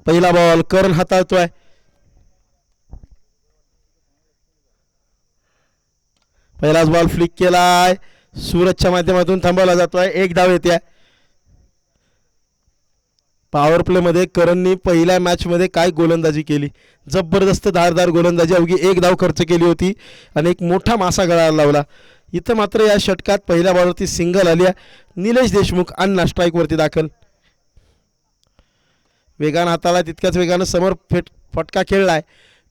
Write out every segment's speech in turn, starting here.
पहिला बॉल करण हाताळतोय. पहिलाच ball flick केलाय, सूरजच्या माध्यमातून थांबवला जातोय. एक धाव येते. पॉवर प्ले मध्ये करणनी पहिल्या मॅच मध्ये काय गोलंदाजी केली, जबरदस्त धारदार गोलंदाजी. अवघी एक धाव खर्च केली होती आणि एक मोठा मासा गळाला लावला. इथं मात्र या षटकात पहिल्या बॉलवरती सिंगल आली आहे. निलेश देशमुख अण्णा स्ट्राईक वरती दाखल. वेगानं हाताला तितक्याच वेगानं समोर फटका खेळलाय.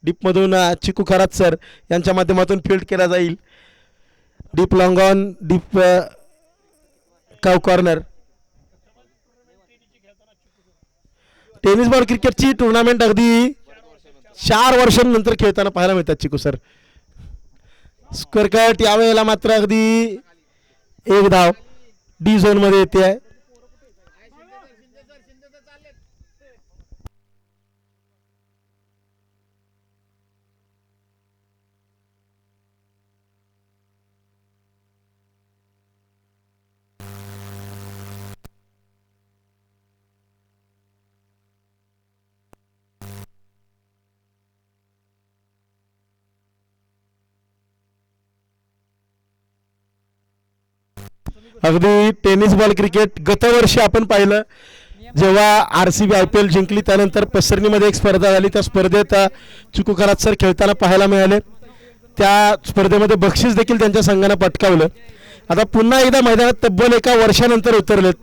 डीपमधून चिकू खरात सर यांच्या माध्यमातून फील्ड केला जाईल. डीप लॉंग ऑन, डीप काव कॉर्नर. टेनिस बॉल क्रिकेटची टुर्नामेंट अगदी 4 वर्षांनंतर खेळताना पाहायला मिळतात चिकू सर. स्क्वेअर कट यावेळेला मात्र अगदी एक धाव डी झोन मध्ये येते आहे. अगदी टेनिस बॉल क्रिकेट गतवर्षी आपण पाहिलं जेव्हा RCB IPL जिंकली, त्यानंतर पसरणीमध्ये एक स्पर्धा झाली. त्या स्पर्धेत चिकू खरात सर खेळताना पाहायला मिळाले. त्या स्पर्धेमध्ये बक्षीस देखील त्यांच्या संघानं पटकावलं. आता पुन्हा एकदा मैदानात तब्बल 1 वर्षानंतर उतरलेत.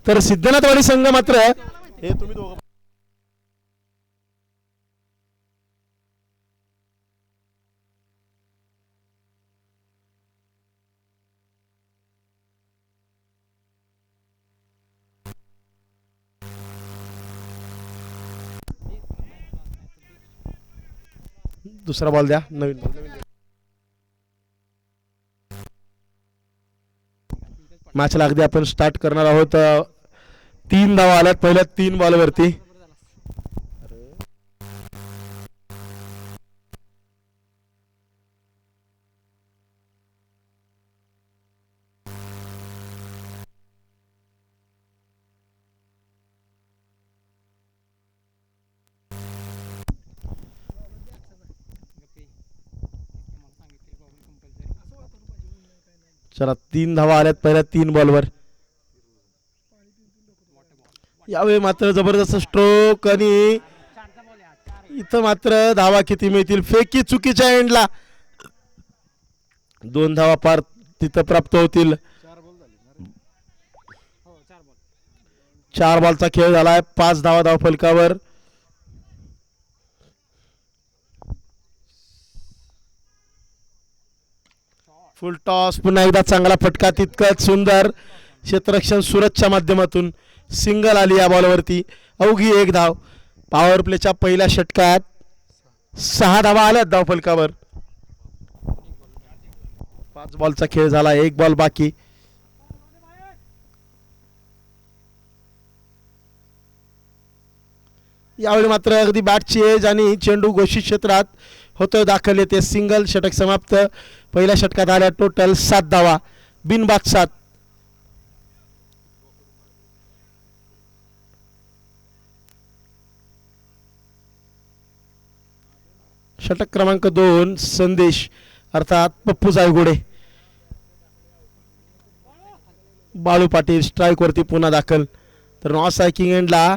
तर सिद्धनाथवाडी संघ मात्र हे तुम्ही दोघं दुसरा बॉल द्या. नवीन मॅचला अगदी आपण स्टार्ट करणार आहोत. 3 धावा आल्यात पहिल्या 3 बॉलवरती. चला 3 धावा आल्यात पहिल्या 3 बॉलवर. यावेळी मात्र जबरदस्त स्ट्रोक आणि इथं मात्र धावा किती मिळतील. फेकी चुकीच्या एंडला 2 धावा पार तिथं प्राप्त होतील. 4 बॉलचा खेळ झालाय. 5 धावा धाव फलकावर. फुल टॉस, पुन्हा एकदा चांगला फटका, तितकंच सुंदर क्षेत्ररक्षण सूरजच्या माध्यमातून. सिंगल आली या बॉलवरती. अवघी 1 धाव. पॉवर प्लेच्या पहिल्या षटकात 6 धावा आल्यात धाव फलकावर. 5 बॉलचा खेळ झाला, 1 बॉल बाकी. यावेळी मात्र अगदी बॅटची एज आणि चेंडू घोषित क्षेत्रात होतोय दाखल. येते सिंगल. षटक समाप्त. पहिल्या षटकात आल्या टोटल 7 धावा, बिनबाद 7. षटक क्रमांक 2 संदेश अर्थात पप्पू जायगुडे. बाळू पाटील स्ट्राईक वरती पुन्हा दाखल. तर नॉन स्ट्रायकिंग एंडला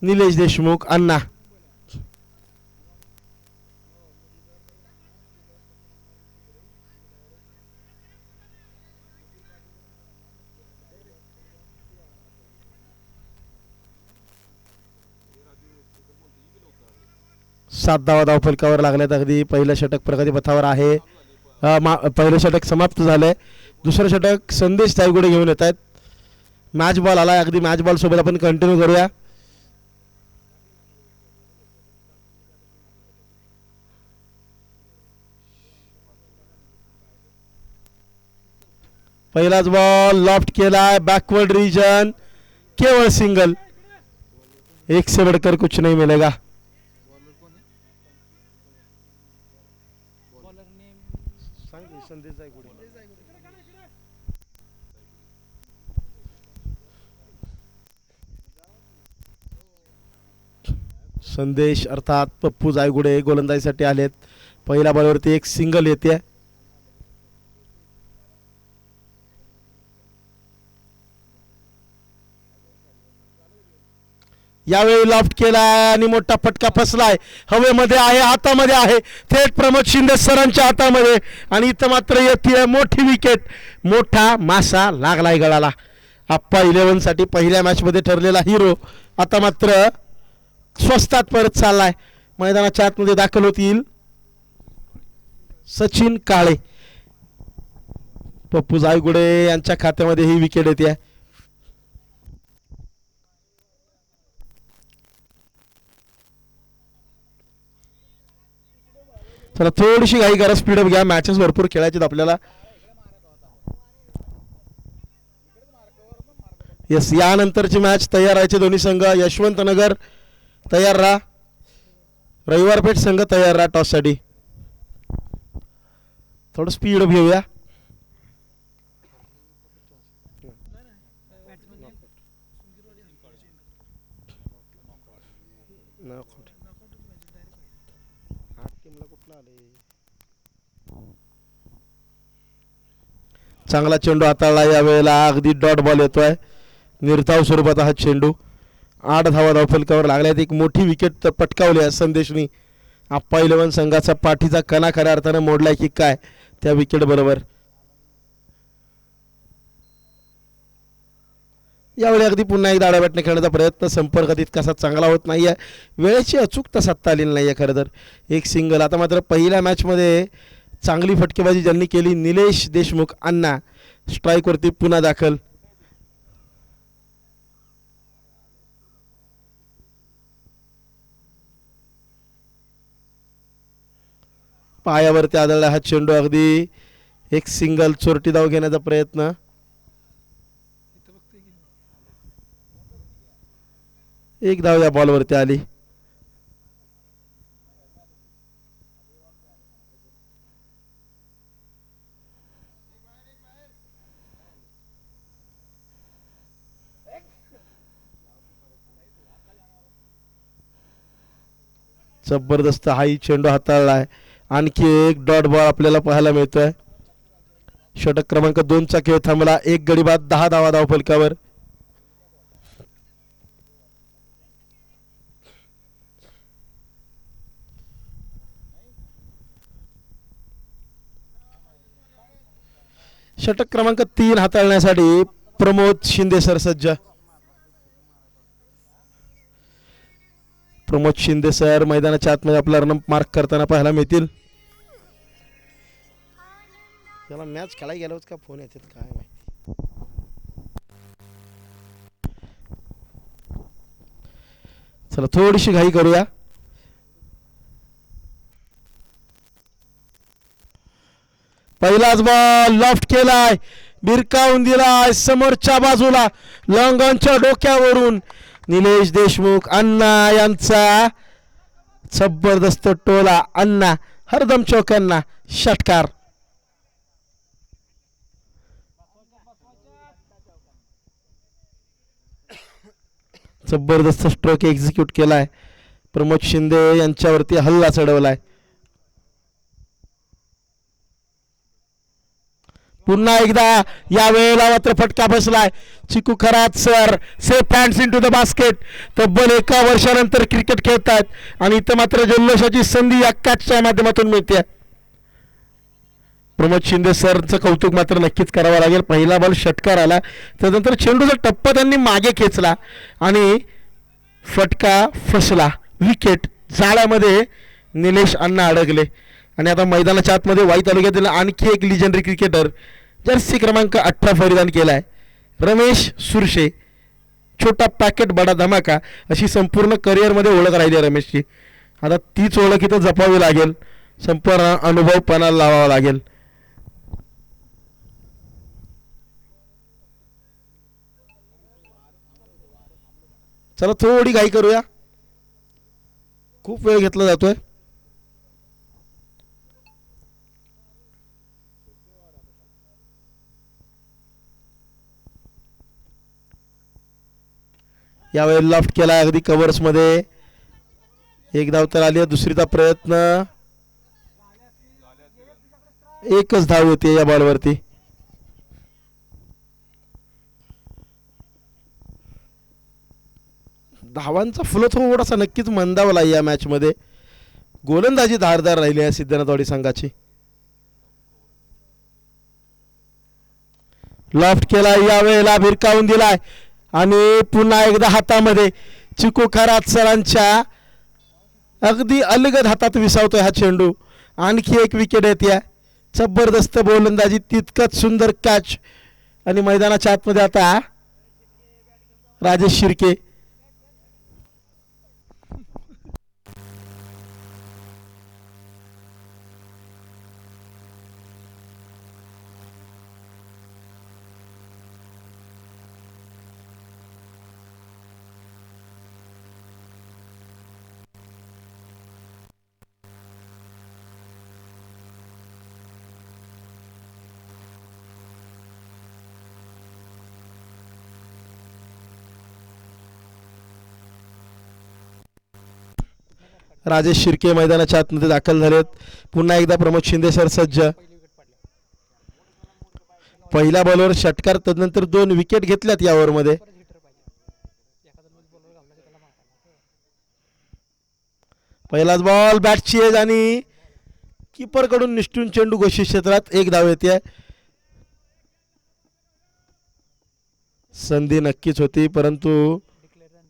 निलेश देशमुख अण्णा. सात धावा धाव फलकावर लागल्यात. अगदी पहिलं षटक प्रगतीपथावर आहे. पहिलं षटक समाप्त झालंय. दुसरं षटक संदेश जायगुडे घेऊन येत आहेत. मॅच बॉल आलाय. अगदी मॅच बॉल सोबत आपण कंटिन्यू करूया. पहिलाच बॉल लॉफ्ट केलाय. बॅकवर्ड रीजन, केवळ सिंगल. एक से बढ़कर कुछ नहीं मिलेगा. संदेश अर्थात पप्पू जायगुडे गोलंदाजीसाठी आलेत. पहिल्या बॉलवरती एक सिंगल येते. यावेळी लॉफ्ट केला आणि मोठा फटका फसलाय. हवेमध्ये आहे, हातामध्ये आहे, थेट प्रमोद शिंदे सरांच्या हातामध्ये. आणि इथं मात्र येते मोठी विकेट. मोठा मासा लागलाय गळाला. आप्पा 11 साठी पहिल्या मॅचमध्ये ठरलेला हिरो आता मात्र स्वस्तात परत चाललाय. मैदानाच्या आतमध्ये दाखल होतील सचिन काळे. पप्पू जायगुडे यांच्या खात्यामध्ये ही विकेट येते. चला थोडीशी घाई करा, स्पीडअप घ्या, मॅचेस भरपूर खेळायचे आपल्याला. येस, यानंतरची मॅच तयार राहायचे दोन्ही संघ. यशवंत नगर तयार राहा, रविवारपेठ संघ तयार राहा टॉससाठी. थोडं स्पीड घेऊया. चांगला चेंडू हाताळला यावेळेला. अगदी डॉट बॉल येतोय. निर्धाव स्वरूपात हा चेंडू. 8 धावा धावफलकावर लागल्यात. एक मोठी विकेट पटकावली आहे संदेशनी. आप्पा 11 संघाचा पाठीचा कणा खऱ्या अर्थाने मोडलाय की काय त्या विकेट बरोबर. यावेळी अगदी पुन्हा एकदा आडव्या बॅटने खेळण्याचा प्रयत्न. संपर्क तितकासा चांगला होत नाहीये. वेळेची अचूकता साधता आलेली नाहीये खरं तर. एक सिंगल. आता मात्र पहिल्या मॅचमध्ये चांगली फटकेबाजी ज्यांनी केली निलेश देशमुख अण्णा स्ट्राईकवरती पुन्हा दाखल. पायावरती आदळला हा चेंडू. अगदी एक सिंगल. चोरटी धाव घेण्याचा प्रयत्न. एक धाव या बॉलवरती आली. जबरदस्त हाई चेंडू हाताळला आहे. आणखी एक डॉट बॉल आपल्याला पाहायला मिळतोय. षटक क्रमांक 2 चा खेळ थांबला. एक गडी बाद, 10 धावा धावफलकावर. षटक क्रमांक 3 हाताळण्यासाठी प्रमोद शिंदे सर सज्ज. प्रमोद शिंदे सर मैदानाच्या आतमध्ये आपला रन मार्क करताना पाहायला मिळतील. त्याला मॅच खेळायला गेलोच का फोन येतात काय माहिती. चला थोडीशी घाई करूया. पहिलाच बॉल लॉफ्ट केलाय, बिरकावून दिलाय समोरच्या बाजूला लॉंगॉनच्या डोक्यावरून. निलेश देशमुख अण्णा यांचा जबरदस्त टोला. अण्णा हरदम चौकांना षटकार. जबरदस्त स्ट्रोक एक्झिक्यूट केलाय. प्रमोद शिंदे यांच्यावरती हल्ला चढवलाय. पुन्हा एकदा या वेळेला मात्र फटका बसलाय. Chiku Kharat sir safe hands into the basket. तब्बल 1 वर्षानंतर क्रिकेट खेळतात आणि इथं मात्र जल्लोषाची संधी या कॅचच्या माध्यमातून मिळते. प्रमोद शिंदे सरचं कौतुक मात्र नक्कीच करावं लागेल. पहिला बॉल षटकार आला, त्यानंतर चेंडूचा टप्पा त्यांनी मागे खेचला आणि फटका फसला. विकेट. जाळ्यामध्ये निलेश अण्णा अडकले. आणि आता मैदानाच्या आतमध्ये वाई तालुक्यातील आणखी एक लिजेंडरी क्रिकेटर जर्सी क्रमांक 18 परिधान केलाय रमेश सुरशे. छोटा पॅकेट बडा धमाका अशी संपूर्ण करिअरमध्ये ओळख राहिली आहे रमेशची. आता तीच ओळख इथं जपावी लागेल. संपूर्ण अनुभव पणाला लावावा लागेल. चला थोडी घाई करूया, खूप वेळ घेतला जातोय. यावेळी लॉफ्ट केला अगदी कव्हर्स मध्ये. एक धाव तर आली आहे. दुसरीचा प्रयत्न, एकच धाव येते या बॉलवरती. धावांचा फ्लो थोडासा नक्कीच मंदावला या मॅच मध्ये. गोलंदाजी धारदार राहिली आहे सिद्धनाथवाडी संघाची. लॉफ्ट केला, यावेळेला भिरकावून दिलाय आणि पुन्हा एकदा हातामध्ये चिकू खरात सरांच्या अगदी अलगद हातात विसावतोय हा चेंडू. आणखी एक विकेट येते. जबरदस्त गोलंदाजी, तितकंच सुंदर कॅच. आणि मैदानाच्या आतमध्ये आता राजेश शिर्के. राजेश शिर्के मैदानाच्या आतमध्ये दाखल झालेत. पुन्हा एकदा प्रमोद शिंदे सर सज्ज. पहिल्या बॉलवर षटकार, तदनंतर 2 विकेट घेतल्यात या ओव्हरमध्ये. पहिलाच बॉल, बॅटची एज आणि कीपर कडून निष्ठून चेंडू घोषित क्षेत्रात. एक धाव येते. संधी नक्कीच होती, परंतु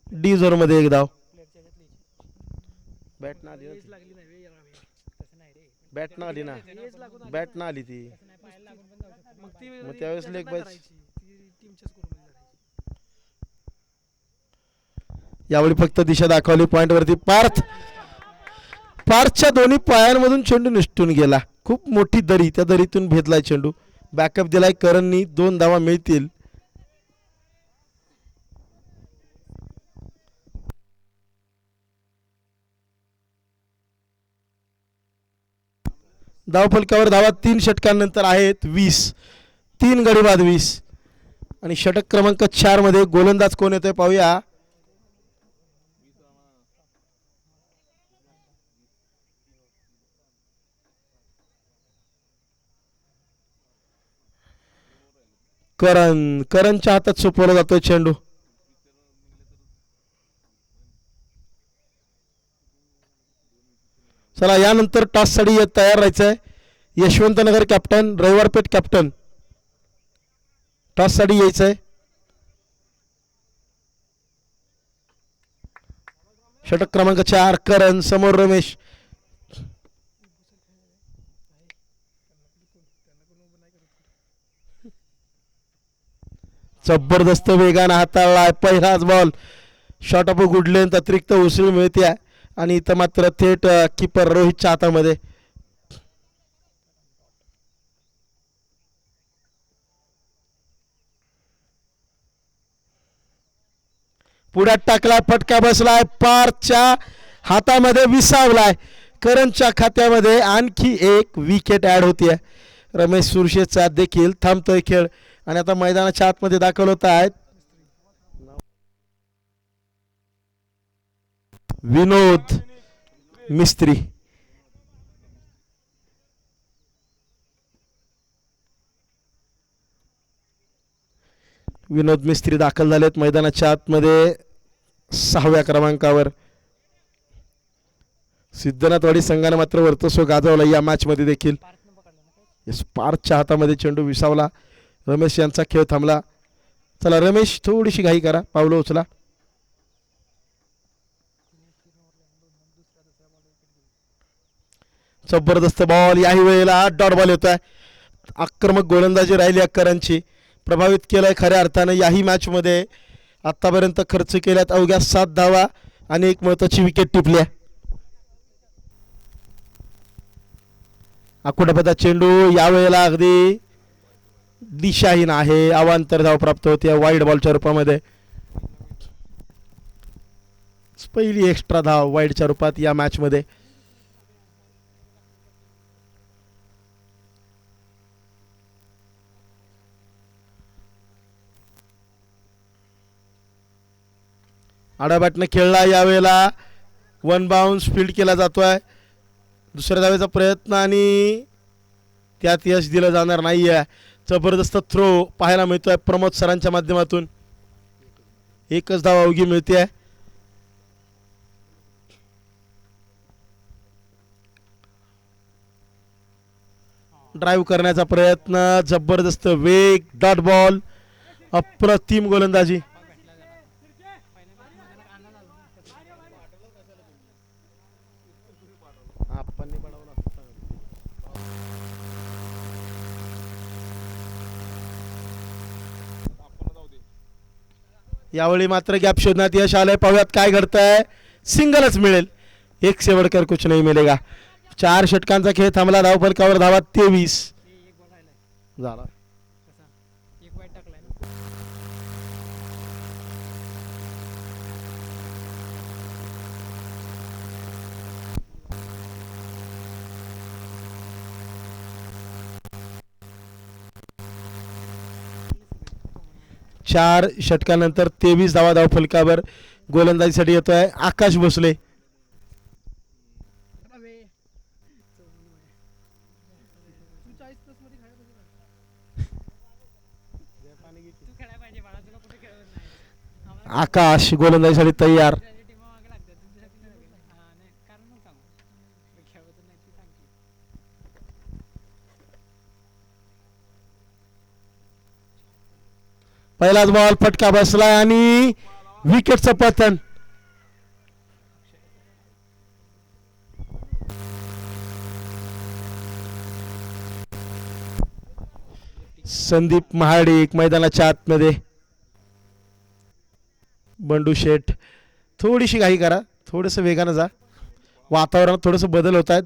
डी झोन मध्ये एक धाव. बॅट ना आली ती, मग त्यावेळेस लेग बाय. यावेळी फक्त दिशा दाखवली पॉइंट वरती. पार्थच्या दोन्ही पायांमधून चेंडू निसटून गेला. खूप मोठी दरी, त्या दरीतून भेदलाय चेंडू. बॅकअप दिलाय करणनी. 2 धावा मिळतील. धावफलकावर धावा 3 षटकांनंतर आहेत 20. 3 गडी बाद 20. आणि षटक क्रमांक 4 मध्ये गोलंदाज कोण येतोय पाहूया. करणच्या हातात सोपवला जातोय चेंडू. चला, यानंतर टॉस साठी तयार राहायचंय. Yashwantnagar captain, Raviwarpeth captain, toss साठी यायचंय. षटक क्रमांक 4 करण, समोर रमेश. जबरदस्त वेगानं हाताळलाय. पहिलाच ball, shot of good length, अतिरिक्त उसळी मिळते. आणि इथं मात्र थेट कीपर रोहितच्या हातामध्ये. पुढ्यात टाकलाय, फटका बसलाय, पार्थच्या हातामध्ये विसावलाय. करणच्या खात्यामध्ये आणखी एक विकेट ऍड होतीये. रमेश सुरशेचा देखील थांबतोय खेळ. आणि आता मैदानाच्या आतमध्ये दाखल होत आहेत विनोद मिस्त्री. विनोद मिस्त्री दाखल झालेत मैदानाच्या आतमध्ये 6व्या क्रमांकावर. सिद्धनाथवाडी संघाने मात्र वर्चस्व गाजवलं या मॅच मध्ये देखील. पार्थच्या हातामध्ये चेंडू विसावला. रमेश यांचा खेळ थांबला. चला रमेश, थोडीशी घाई करा, पावलं उचला. जबरदस्त बॉल, याही वेळेला डॉट बॉल येतोय. आक्रमक गोलंदाजी राहिली अक्करांची. प्रभावित केलंय खऱ्या अर्थानं याही मॅच मध्ये. आतापर्यंत खर्च केल्यात अवघ्या 7 धावा आणि एक महत्वाची विकेट टिपली. आकुटापदा चेंडू यावेळेला अगदी दिशाहीन आहे. अवांतर धाव प्राप्त होते वाईड बॉलच्या रूपामध्ये. पहिली एक्स्ट्रा धाव वाईडच्या रूपात या मॅच मध्ये. आडाबॅटने खेळला यावेळेला. वन बाउन्स फील्ड केला जातोय. दुसऱ्या धावेचा प्रयत्न आणि त्यात यश दिलं जाणार नाही आहे. जबरदस्त थ्रो पाहायला मिळतोय प्रमोद सरांच्या माध्यमातून. एकच धाव अवघी मिळते. ड्राईव्ह करण्याचा प्रयत्न, जबरदस्त वेग, डॉट बॉल, अप्रतिम गोलंदाजी. यावेळी मात्र गॅप शोधण्यात यश आलंय. पाहूयात काय घडतंय. सिंगलच मिळेल. एक से बढ़कर कुछ नहीं मिलेगा. 4 षटकांचा खेळ थांबला. धावफलकावर धावा 23 झाला. चार षटकानंतर 23 धावा धावफलकावर गोलंदाजीसाठी येतोय आकाश भोसले. आकाश गोलंदाजीसाठी तयार. पहिलाच बॉल फटका बसलाय आणि विकेटचं पतन. संदीप महाडिक मैदानाच्या आतमध्ये. बंडू शेठ थोडीशी घाई करा, थोडंसं वेगानं जा. वातावरणात थोडंसं बदल होत आहेत.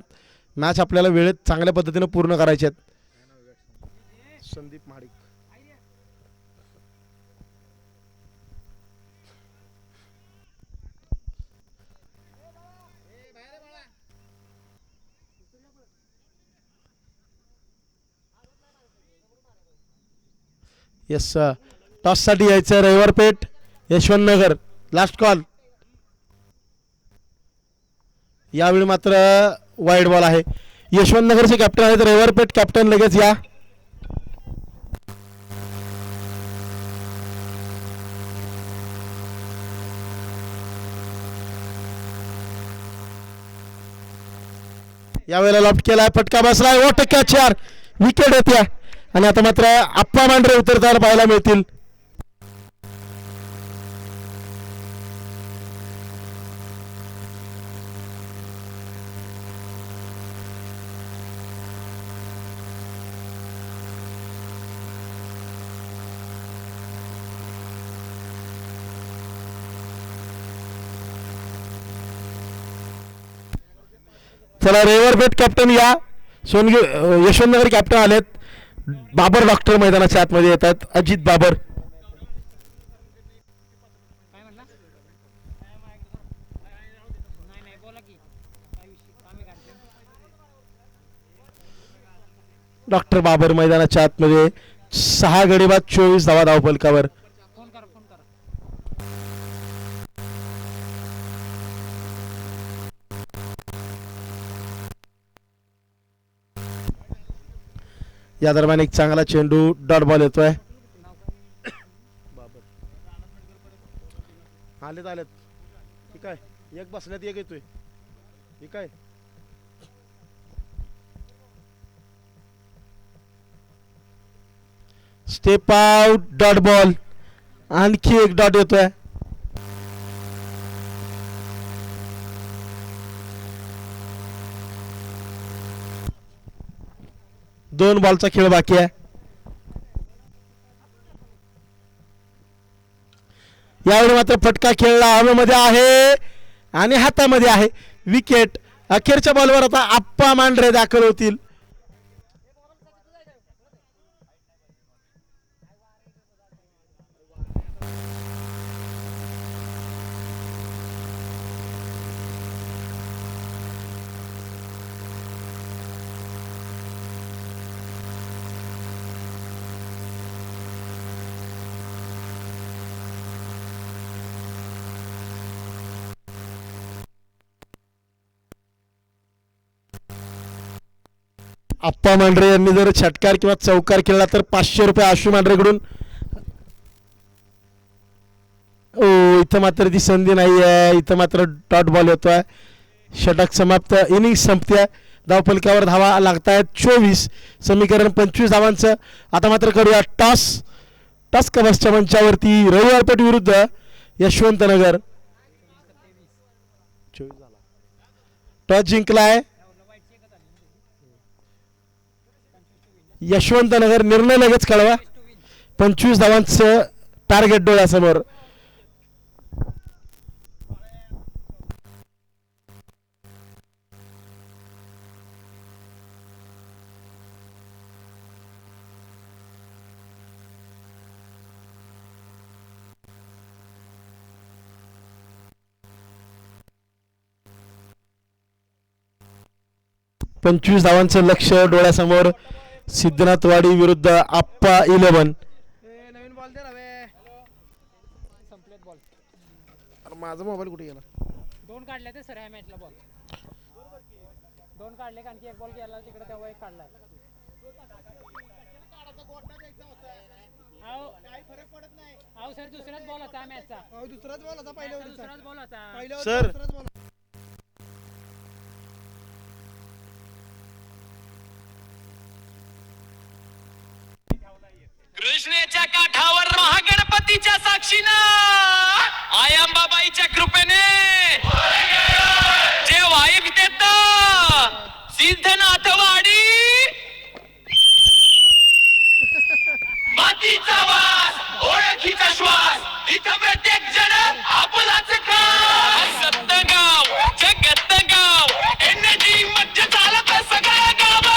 मॅच आपल्याला वेळेत चांगल्या पद्धतीने पूर्ण करायचे आहेत. संदीप महाडिक येस टॉस साठी यायचं. रविवारपेठ यशवंत नगर लास्ट कॉल. यावेळी मात्र वाईड बॉल आहे. यशवंत नगरचे कॅप्टन आहेत रविवारपेठ कॅप्टन लगेच या. यावेळेला लॉफ्ट केलाय. फटका बसलाय. ओट कॅच यार. विकेट येते आणि आता मात्र आप्पा मांढरे उतरताना पाहायला मिळतील. चला रेवरपेठ कॅप्टन या. यशवंतनगर कॅप्टन आलेत. बाबर डॉक्टर मैदानाच्या आतमध्ये येतात. अजित बाबर. डॉक्टर बाबर मैदानाच्या आतमध्ये. 6 गडी बाद 24 धावा धावफलकावर. या दरम्यान एक चांगला चेंडू डॉट बॉल येतोय. आलेत आलेत. ठीक आहे. एक बसल्यात एक येतोय. ठीक आहे. Step out dot ball. आणखी एक डॉट येतोय. दोन बॉलचा खेळ बाकी आहे. यावेळी मात्र फटका खेळला हवेमध्ये आहे आणि हातामध्ये आहे. विकेट. अखेरच्या बॉलवर आता आप्पा मांढरे दाखल होतील. आप्पा मांढरे यांनी जर षटकार किंवा चौकार केला तर 500 रुपये आशू मांढरेकडून. ओ इथं मात्र ती संधी नाही आहे. इथं मात्र डॉट बॉल येतोय. षटक समाप्त. इनिंग संपते. धावफलकावर धावा लागतायत 24. समीकरण 25 धावांचं. आता मात्र करूया टॉस. टॉस कबसच्या मंचावरती रविवारपेठ विरुद्ध यशवंतनगर. टॉस जिंकलाय यशवंतनगर. निर्णय लगेच कळवा. 25 धावांचं टार्गेट डोळ्यासमोर. पंचवीस धावांचं लक्ष डोळ्यासमोर. सिद्धनाथवाडी विरुद्ध आप्पा 11. नवीन बॉल दे रवे. संपलेत बॉल. माझा मोबाईल कुठे गेला. 2 काढले ते सर ह्या मॅचला बॉल. 2 काढले आणखी एक बॉल गेला तिकडे तेव्हा एक काढलाय. आओ सर दुसराच बॉल होता मॅचचा. दुसराच बॉल होता. दुसराच बॉल होता सर. कृष्णेच्या काठावर महागणपतीच्या साक्षीनं आयांबाबाईच्या कृपेने जे वाईफ देत सिद्धनाथवाडी मातीचा वास ओळखीचा श्वास इथं प्रत्येक जण आपलाच खास. सत्तगाव जगत गाव एनजी मध्ये चालत सगळं गाव.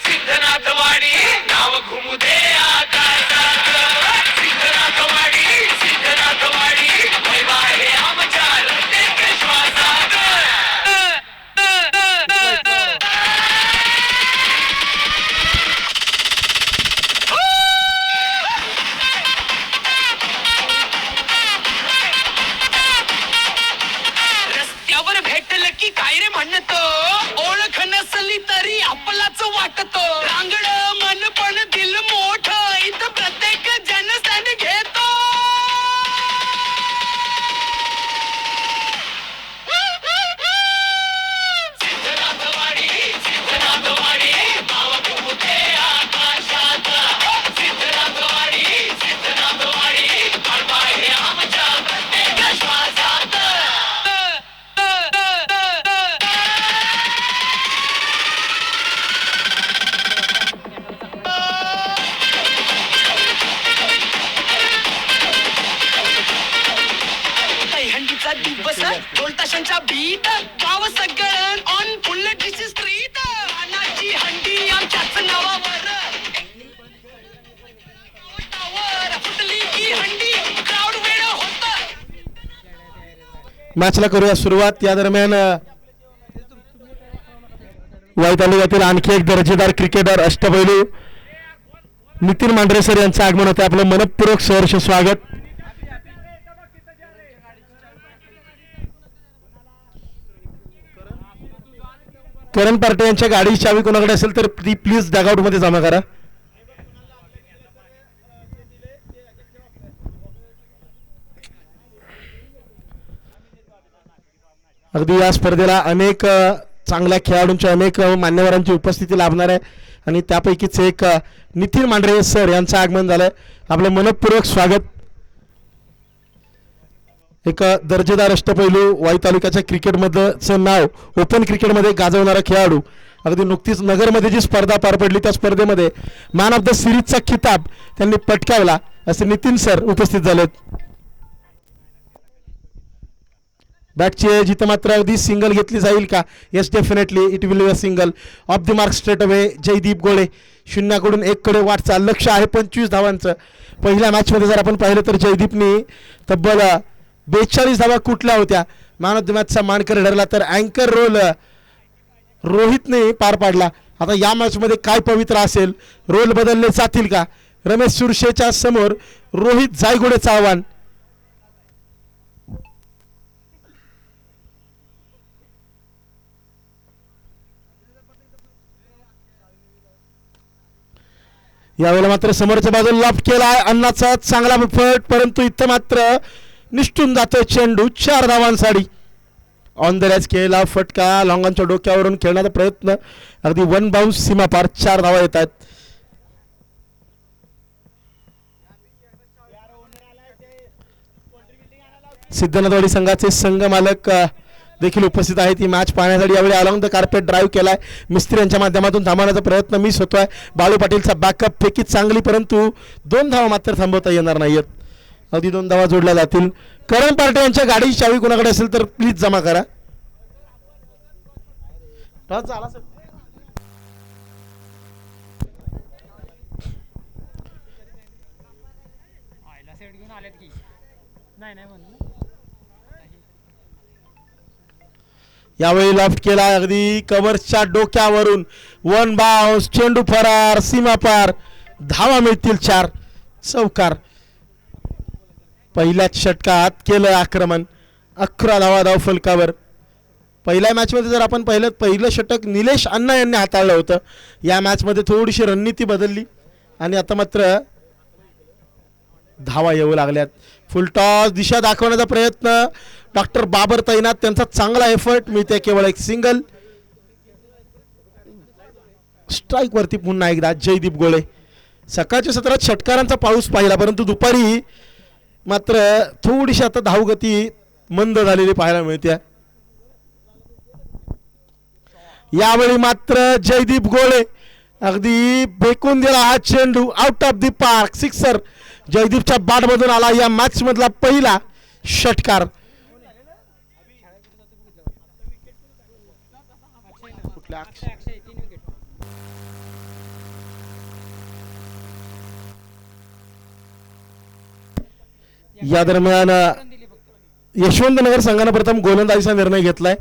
सिद्धनाथवाडी नाव घुमू दे आकाशात. सिद्धनाथवाडी महिमा आहे आमच्या प्रत्येक श्वासात. रस्त्यावर भेटल की काय रे म्हणतो. ओळख नसली तरी आपलाच वाटतो. रांगड मन पण दिल मोठ इथं प्रत्येक जन stand घेतो. सिद्धनाथवाडी नाव घुमू दे आकाशात. सिद्धनाथवाडी महिमा आहे आमच्या प्रत्येक श्वासात. हंडीचा दिवस ढोल ताशांच्या बीट गाव सगळं ऑन फुल डिस स्ट्रीट. अनाची हंडी आमच्याच नावावर फुटली की हंडी क्राऊड वेळ होत. मॅचला करूया सुरुवात. या दरम्यान वाई तालुक्यातील आणखी एक दर्जेदार क्रिकेटर अष्टपैलू नितीन मांढरे सर यांचं आगमन होतं. आपलं मनपूर्वक सहर्ष स्वागत. करण पार्टे यांच्या गाडी चावी कोणाकडे असेल तर ती प्लीज डगआउट मध्ये जमा करा. अगदी या स्पर्धेला अनेक चांगल्या खेळाडूंच्या अनेक मान्यवरांची उपस्थिती लाभणार आहे आणि त्यापैकीच एक नितीन मांढरे सर यांचं आगमन झालंय. आपलं मनपूर्वक स्वागत. एक दर्जेदार अष्टपैलू वाई तालुक्याच्या क्रिकेटमधलं नाव ओपन क्रिकेटमध्ये गाजवणारा खेळाडू. अगदी नुकतीच नगरमध्ये जी स्पर्धा पार पडली त्या स्पर्धेमध्ये मॅन ऑफ द सिरीजचा खिताब त्यांनी पटकावला असे नितीन सर उपस्थित झालेत. बॅटची जिथं मात्र अगदी सिंगल घेतली जाईल का. Yes definitely it will be a single. Off the mark straight away Jaydeep Gole. 0कडून 1कडे वाटचाल. लक्ष आहे 25 धावांचं. पहिल्या मॅचमध्ये जर आपण पाहिलं तर जयदीपनी तब्बल 42 धावा कुठल्या होत्या. मॅन ऑफ द मॅचचा मानकरी ठरला तर अँकर रोल रोहितने पार पाडला. आता या मॅचमध्ये काय पवित्र असेल. रोल बदलले जातील का. रमेश सुरशेच्या समोर रोहित जायगुडेचं आव्हान. यावेळेला मात्र समोरच्या बाजूला लॉफ्ट केला अन्नाचा चांगला फट, परंतु इथं मात्र निष्ठून जातोय चेंडू. 4 धावांसाठी ऑन द रॅच केला फटका, लॉंगांच्या डोक्यावरून खेळण्याचा प्रयत्न, अगदी 1 बाउन्स सीमा पार. 4 धावा येत आहेत. सिद्धनाथवाडी संघाचे संघ मालक देखील उपस्थित आहेत ही मॅच पाहण्यासाठी. यावेळी अलॉंग द कार्पेट ड्राईव्ह केलाय मिस्त्री यांच्या माध्यमातून, थांबवण्याचा प्रयत्न मिस होतोय. बाळू पाटीलचा बॅकअप फेकी चांगली, परंतु 2 धावा मात्र थांबवता येणार नाहीयेत. अगदी 2 धावा जोडल्या जातील. करण पार्टे यांच्या गाडीची चावी कोणाकडे असेल तर प्लीज जमा करा. आयला सेट घेऊन आलेत की नाही नाही म्हणून यावेळी लॉफ्ट केला अगदी कव्हरच्या डोक्यावरून. 1 बाउन्स, चेंडू फरार, सीमा पार. धावा मिळतील 4. चौकार. पहिल्याच षटकात केलं आक्रमण. 11 धावा धाव फलकावर. पहिल्या मॅचमध्ये जर आपण पहिलं षटक निलेश अण्णा यांनी हाताळलं होतं. या मॅचमध्ये थोडीशी रणनीती बदलली आणि आता मात्र धावा येऊ लागल्यात. फुलटॉस दिशा दाखवण्याचा प्रयत्न. डॉक्टर बाबर तैनात, त्यांचा चांगला एफर्ट. मिळते केवळ एक सिंगल. स्ट्राईक वरती पुन्हा एकदा जयदीप गोळे. सकाळच्या सत्रात षटकारांचा पाऊस पाहिला, परंतु दुपारी मात्र थोडीशी आता धावगती मंद झालेली पाहायला मिळते. यावेळी मात्र जयदीप गोळे अगदी फेकून दिला हा चेंडू out of the park. Sixer. जयदीपच्या बॅटमधून आला या मॅच मधला पहिला षटकार. या दरम्यान यशवंतनगर संघानं प्रथम गोलंदाजीचा निर्णय घेतलाय.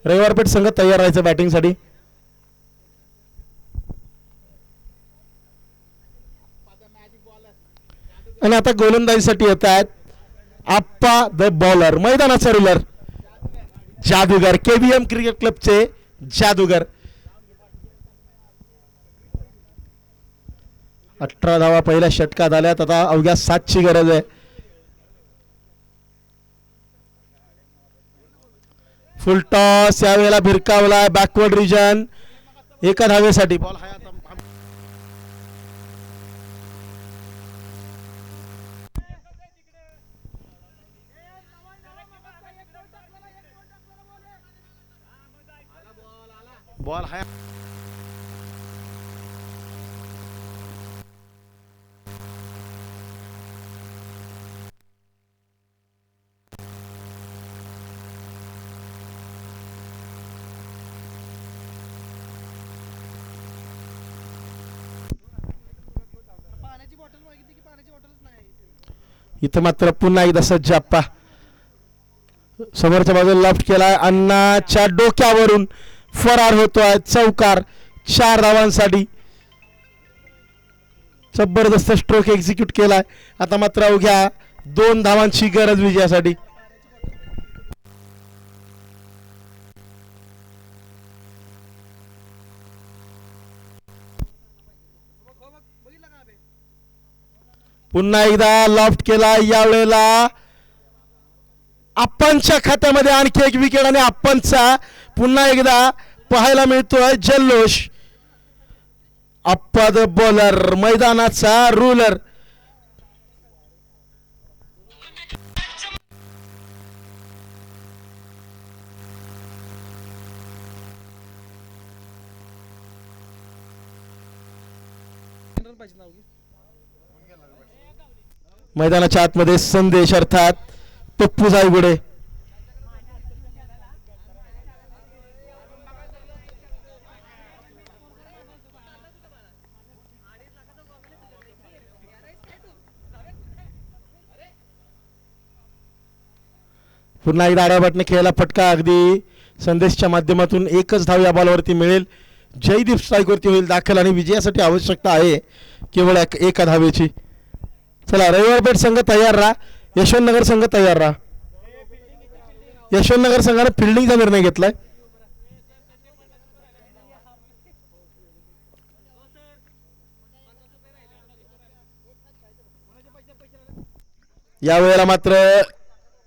रविवारपेठ संघ तयार राहायचं बॅटिंगसाठी. आणि आता गोलंदाजीसाठी येत आहेत आप्पा द बॉलर, मैदानाचा रुलर, जादूगर, केबीएम क्रिकेट क्लबचे जादूगर. 18 धावा पहिल्या षटकात आल्यात. आता अवघ्या 7ची गरज आहे. फुल टॉस यावेळेला भिरकावलाय बॅकवर्ड रिजन. 1 धावेसाठी बॉल हा बॉल हा इथं मात्र पुन्हा एकदा सज्ज आप्पा. समोरच्या बाजूला लॉफ्ट केलाय अण्णाच्या डोक्यावरून फरार होतोय. चौकार. 4 धावांसाठी जबरदस्त स्ट्रोक एक्झिक्यूट केलाय. आता मात्र अवघ्या 2 धावांची गरज विजयासाठी. पुन्हा एकदा लॉफ्ट केला. यावेळेला आप्पांच्या खात्यामध्ये आणखी एक विकेट आणि आप्पांचा पुन्हा एकदा पाहायला मिळतोय जल्लोष. आप्पा द बॉलर, मैदानाचा रूलर. मैदानाच्या आतमध्ये संदेश अर्थात पप्पू जायगुडे. पुन्हा एकदा आड्याबाटने खेळायला फटका. अगदी संदेशच्या माध्यमातून 1च धाव या बॉलवरती मिळेल. जयदीप स्ट्राईकवरती होईल दाखल आणि विजयासाठी आवश्यकता आहे केवळ 1 धावेची. चला रविवारपेठ संघ तयार राहा. यशवंतनगर संघ तयार राहा. यशवंतनगर संघाने फिल्डिंगचा निर्णय घेतलाय. यावेळेला मात्र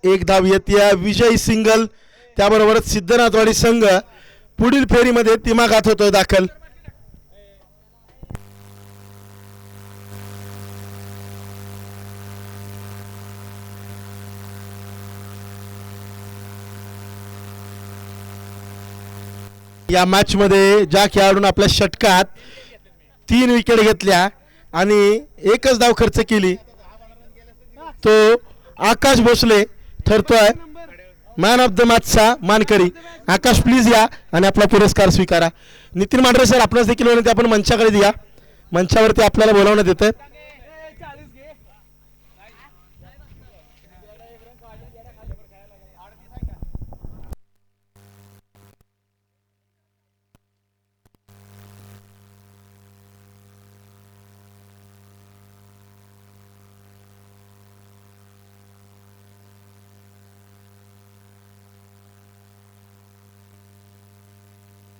एक धाव येते विजय सिंगल, त्याबरोबरच सिद्धनाथवाडी संघ पुढील फेरीमध्ये दिमागात होतोय दाखल. या मॅच मध्ये ज्या खेळाडून आपल्या षटकात 3 विकेट घेतल्या आणि एकच धाव खर्च केली तो आकाश भोसले ठरतोय मॅन ऑफ द मॅचचा मानकरी. आकाश प्लीज या आणि आपला पुरस्कार स्वीकारा. नितीन मांढरे सर आपणास देखील विनंती, आपण मंचाकडे या, मंचावरती आपल्याला बोलावण्यात येतं.